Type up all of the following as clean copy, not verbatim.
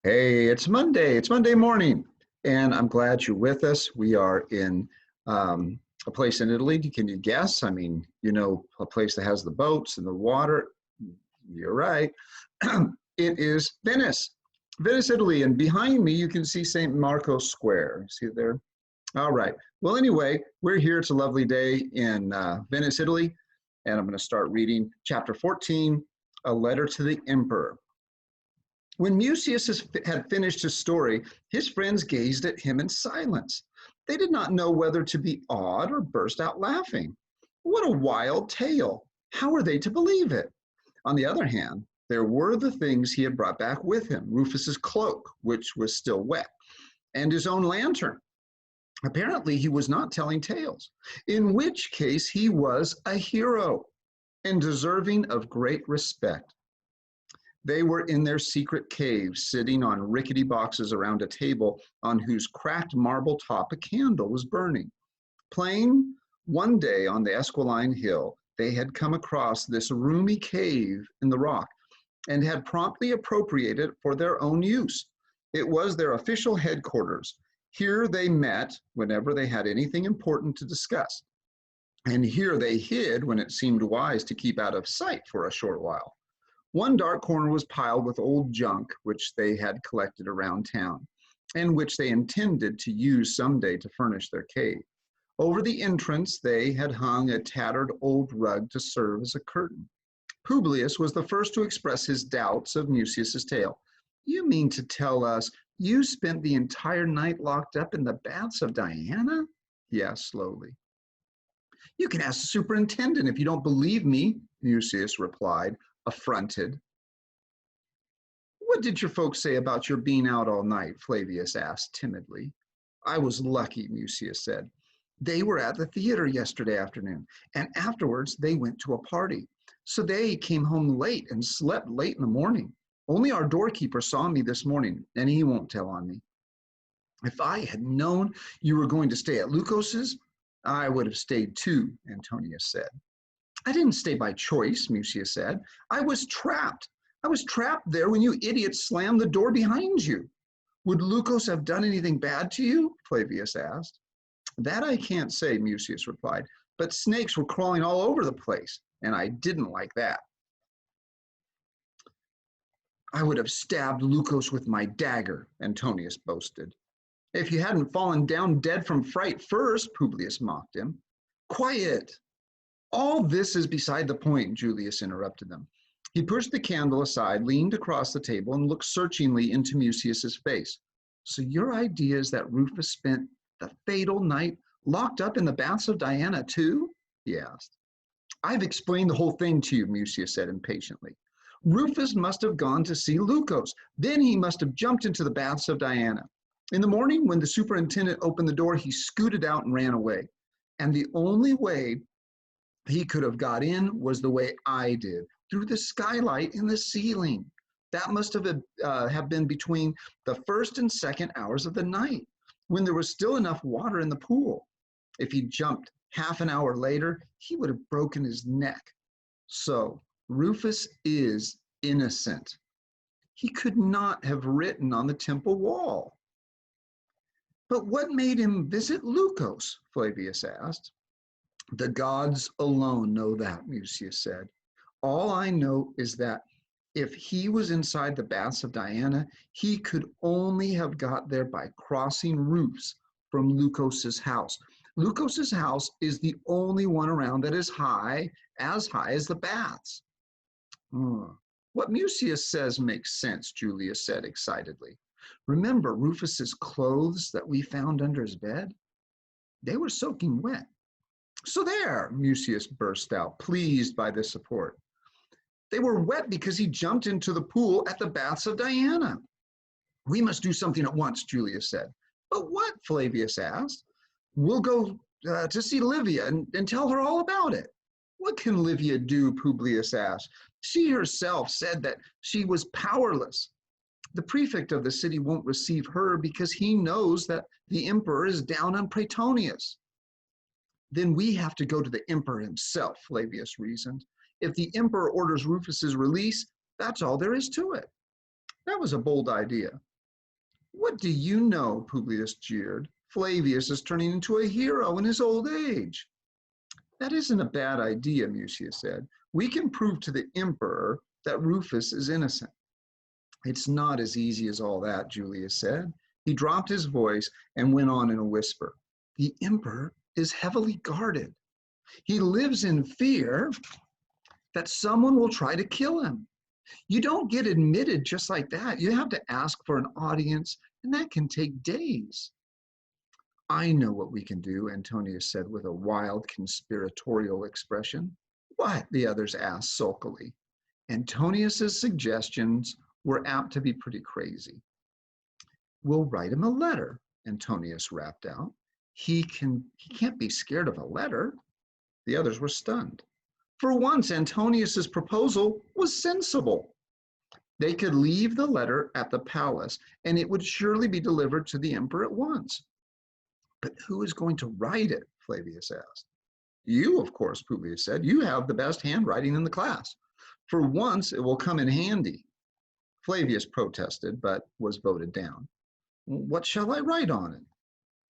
Hey, it's Monday. It's Monday morning, and I'm glad you're with us. We are in a place in Italy. Can you guess? I mean, a place that has the boats and the water. You're right. It is Venice, Venice, Italy. And behind me, you can see St. Marco Square. See it there? All right. Well, anyway, we're here. It's a lovely day in Venice, Italy. And I'm going to start reading chapter 14, A Letter to the Emperor. When Mucius had finished his story, his friends gazed at him in silence. They did not know whether to be awed or burst out laughing. What a wild tale! How were they to believe it? On the other hand, there were the things he had brought back with him, Rufus's cloak, which was still wet, and his own lantern. Apparently, he was not telling tales, in which case he was a hero and deserving of great respect. They were in their secret caves, sitting on rickety boxes around a table on whose cracked marble top a candle was burning. Playing one day on the Esquiline Hill, they had come across this roomy cave in the rock and had promptly appropriated it for their own use. It was their official headquarters. Here they met whenever they had anything important to discuss. And here they hid when it seemed wise to keep out of sight for a short while. One dark corner was piled with old junk, which they had collected around town, and which they intended to use someday to furnish their cave. Over the entrance, they had hung a tattered old rug to serve as a curtain. Publius was the first to express his doubts of Mucius's tale. "You mean to tell us you spent the entire night locked up in the baths of Diana?" he asked slowly. "You can ask the superintendent if you don't believe me," Mucius replied, affronted. "What did your folks say about your being out all night?" Flavius asked timidly. "I was lucky," Mucius said. "They were at the theater yesterday afternoon, and afterwards they went to a party. So they came home late and slept late in the morning. Only our doorkeeper saw me this morning, and he won't tell on me. If I had known you were going to stay at Lucos's, I would have stayed too," Antonius said. "I didn't stay by choice," Mucius said. I was trapped there when you idiots slammed the door behind you." "Would Lucos have done anything bad to you?" Flavius asked. "That I can't say," Mucius replied, "but snakes were crawling all over the place, and I didn't like that." "I would have stabbed Lucos with my dagger," Antonius boasted. "If you hadn't fallen down dead from fright first," Publius mocked him. "Quiet! All this is beside the point," Julius interrupted them. He pushed the candle aside, leaned across the table, and looked searchingly into Mucius's face. "So your idea is that Rufus spent the fatal night locked up in the baths of Diana too?" he asked. "I've explained the whole thing to you," Mucius said impatiently. "Rufus must have gone to see Lucos. Then he must have jumped into the baths of Diana. In the morning, when the superintendent opened the door, he scooted out and ran away. And the only way he could have got in was the way I did, through the skylight in the ceiling. That must have been between the first and second hours of the night, when there was still enough water in the pool. If he jumped half an hour later, he would have broken his neck. So Rufus is innocent. He could not have written on the temple wall." "But what made him visit Lucos?" Flavius asked. "The gods alone know that," Mucius said. "All I know is that if he was inside the baths of Diana, he could only have got there by crossing roofs from Lucos's house. Lucos's house is the only one around that is as high as the baths." "What Mucius says makes sense," Julius said excitedly. "Remember Rufus's clothes that we found under his bed? They were soaking wet." "So there," Mucius burst out, pleased by this support. "They were wet because he jumped into the pool at the baths of Diana." "We must do something at once," Julius said. "But what?" Flavius asked. "We'll go to see Livia and tell her all about it." "What can Livia do?" Publius asked. "She herself said that she was powerless. The prefect of the city won't receive her because he knows that the emperor is down on Praetonius." "Then we have to go to the emperor himself," Flavius reasoned. "If the emperor orders Rufus's release, that's all there is to it." That was a bold idea, What do you know? Publius jeered. Flavius is turning into a hero in his old age. That isn't a bad idea, Mucius said. We can prove to the emperor that Rufus is innocent. It's not as easy as all that, Julius said. He dropped his voice and went on in a whisper. The emperor is heavily guarded. He lives in fear that someone will try to kill him. You don't get admitted just like that. You have to ask for an audience, and that can take days. I know what we can do, Antonius said with a wild conspiratorial expression. What? The others asked sulkily. Antonius's suggestions were apt to be pretty crazy. We'll write him a letter, Antonius rapped out. He can't be scared of a letter. The others were stunned. For once, Antonius's proposal was sensible. They could leave the letter at the palace, and it would surely be delivered to the emperor at once. But who is going to write it? Flavius asked. You, of course, Publius said. You have the best handwriting in the class. For once, it will come in handy. Flavius protested, but was voted down. What shall I write on it?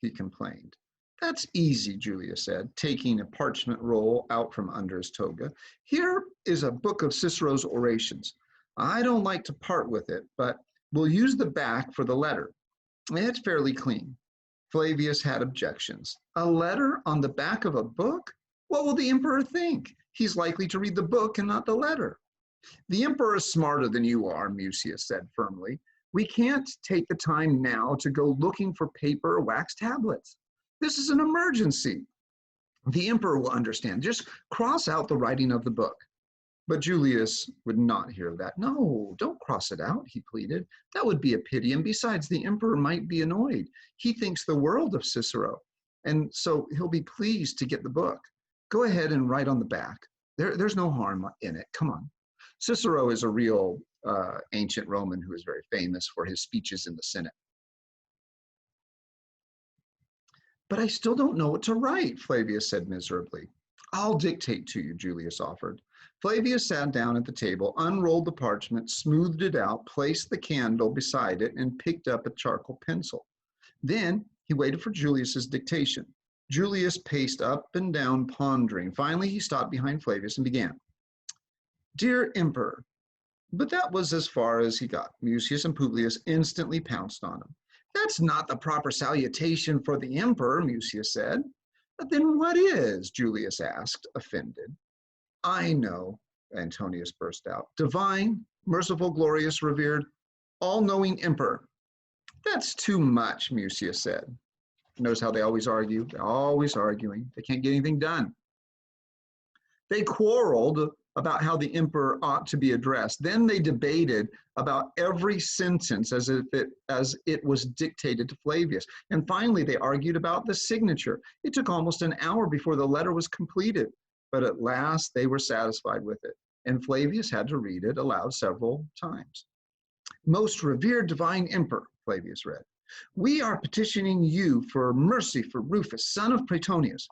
He complained. That's easy, Julius said, taking a parchment roll out from under his toga. Here is a book of Cicero's orations. I don't like to part with it, but we'll use the back for the letter. It's fairly clean. Flavius had objections. A letter on the back of a book? What will the emperor think? He's likely to read the book and not the letter. The emperor is smarter than you are, Mucius said firmly. We can't take the time now to go looking for paper or wax tablets. This is an emergency. The emperor will understand. Just cross out the writing of the book. But Julius would not hear of that. No, don't cross it out, he pleaded. That would be a pity. And besides, the emperor might be annoyed. He thinks the world of Cicero. And so he'll be pleased to get the book. Go ahead and write on the back. There's no harm in it. Come on. Cicero is a real ancient Roman who is very famous for his speeches in the Senate. But I still don't know what to write, Flavius said miserably. I'll dictate to you, Julius offered. Flavius sat down at the table, unrolled the parchment, smoothed it out, placed the candle beside it, and picked up a charcoal pencil. Then he waited for Julius's dictation. Julius paced up and down, pondering. Finally, he stopped behind Flavius and began. Dear Emperor, but that was as far as he got. Mucius and Publius instantly pounced on him. That's not the proper salutation for the emperor, Mucius said. Then what is? Julius asked, offended. I know, Antonius burst out. Divine, merciful, glorious, revered, all-knowing emperor. That's too much, Mucius said. Notice how they always argue. They're always arguing. They can't get anything done. They quarreled about how the emperor ought to be addressed. Then they debated about every sentence as it was dictated to Flavius. And finally, they argued about the signature. It took almost an hour before the letter was completed, but at last they were satisfied with it, and Flavius had to read it aloud several times. Most revered divine emperor, Flavius read, we are petitioning you for mercy for Rufus, son of Praetonius.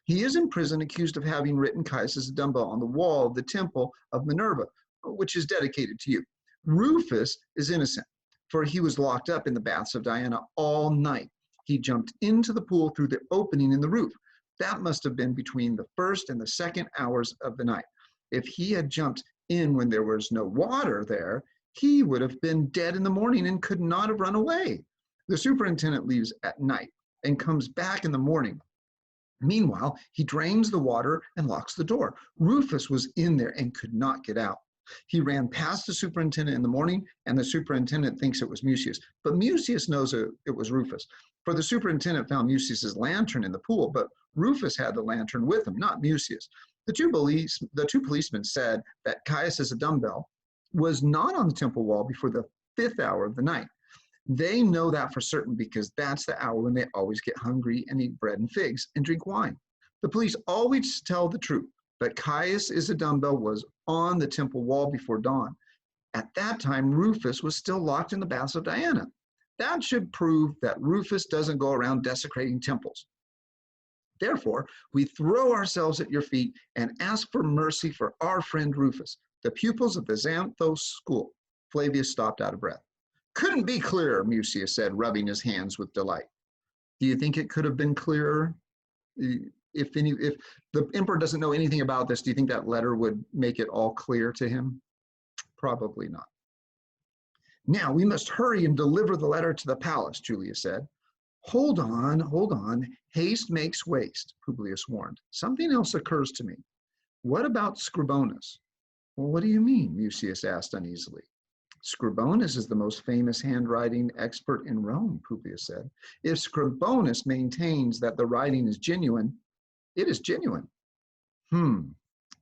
He is in prison accused of having written Caius's dumbbell on the wall of the temple of Minerva, which is dedicated to you. Rufus is innocent, for he was locked up in the baths of Diana all night. He jumped into the pool through the opening in the roof. That must have been between the first and the second hours of the night. If he had jumped in when there was no water there, he would have been dead in the morning and could not have run away. The superintendent leaves at night and comes back in the morning. Meanwhile, he drains the water and locks the door. Rufus was in there and could not get out. He ran past the superintendent in the morning, and the superintendent thinks it was Mucius. But Mucius knows it was Rufus, for the superintendent found Mucius's lantern in the pool, but Rufus had the lantern with him, not Mucius. The two policemen said that Caius's dumbbell was not on the temple wall before the 5th hour of the night. They know that for certain because that's the hour when they always get hungry and eat bread and figs and drink wine. The police always tell the truth, but Caius's dumbbell was on the temple wall before dawn. At that time, Rufus was still locked in the baths of Diana. That should prove that Rufus doesn't go around desecrating temples. Therefore, we throw ourselves at your feet and ask for mercy for our friend Rufus, the pupils of the Xanthos school. Flavius stopped out of breath. Couldn't be clearer, Mucius said, rubbing his hands with delight. Do you think it could have been clearer? If the emperor doesn't know anything about this, do you think that letter would make it all clear to him? Probably not. Now we must hurry and deliver the letter to the palace, Julius said. Hold on, hold on. Haste makes waste, Publius warned. Something else occurs to me. What about Scribonus? Well, what do you mean? Mucius asked uneasily. Scribonus is the most famous handwriting expert in Rome, Publius said. If Scribonus maintains that the writing is genuine, it is genuine.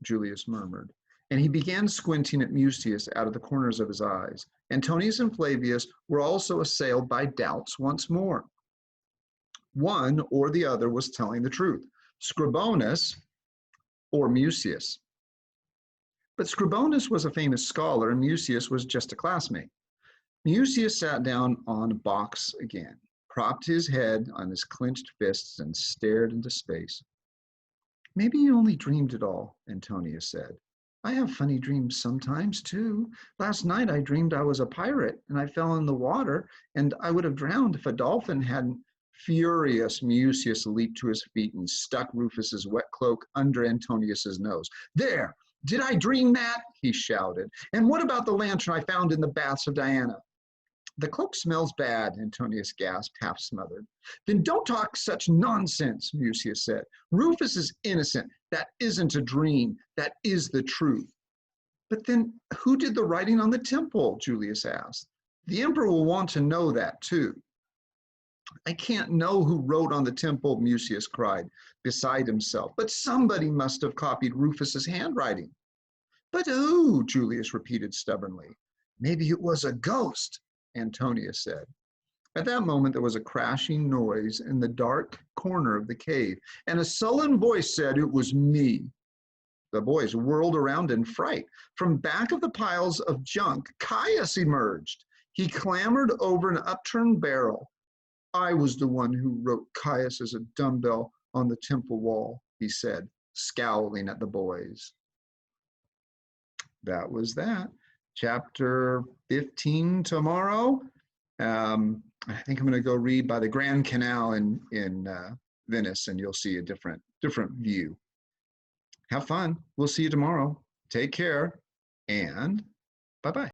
Julius murmured, and he began squinting at Mucius out of the corners of his eyes. Antonius and Flavius were also assailed by doubts once more. One or the other was telling the truth, Scribonus or Mucius. But Scribonus was a famous scholar and Mucius was just a classmate. Mucius sat down on a box again, propped his head on his clenched fists and stared into space. Maybe you only dreamed it all, Antonius said. I have funny dreams sometimes too. Last night I dreamed I was a pirate and I fell in the water and I would have drowned if a dolphin hadn't. Furious, Mucius leaped to his feet and stuck Rufus's wet cloak under Antonius's nose. There! Did I dream that? He shouted. And what about the lantern I found in the baths of Diana? The cloak smells bad, Antonius gasped, half smothered. Then don't talk such nonsense, Mucius said. Rufus is innocent. That isn't a dream. That is the truth. But then who did the writing on the temple? Julius asked. The emperor will want to know that too. I can't know who wrote on the temple, Mucius cried, beside himself, but somebody must have copied Rufus's handwriting. But who? Julius repeated stubbornly. Maybe it was a ghost, Antonius said. At that moment, there was a crashing noise in the dark corner of the cave, and a sullen voice said, it was me. The boys whirled around in fright. From back of the piles of junk, Caius emerged. He clambered over an upturned barrel. I was the one who wrote Caius as a dumbbell on the temple wall, he said, scowling at the boys. That was that. Chapter 15 tomorrow. I think I'm going to go read by the Grand Canal in Venice, and you'll see a different view. Have fun. We'll see you tomorrow. Take care, and bye-bye.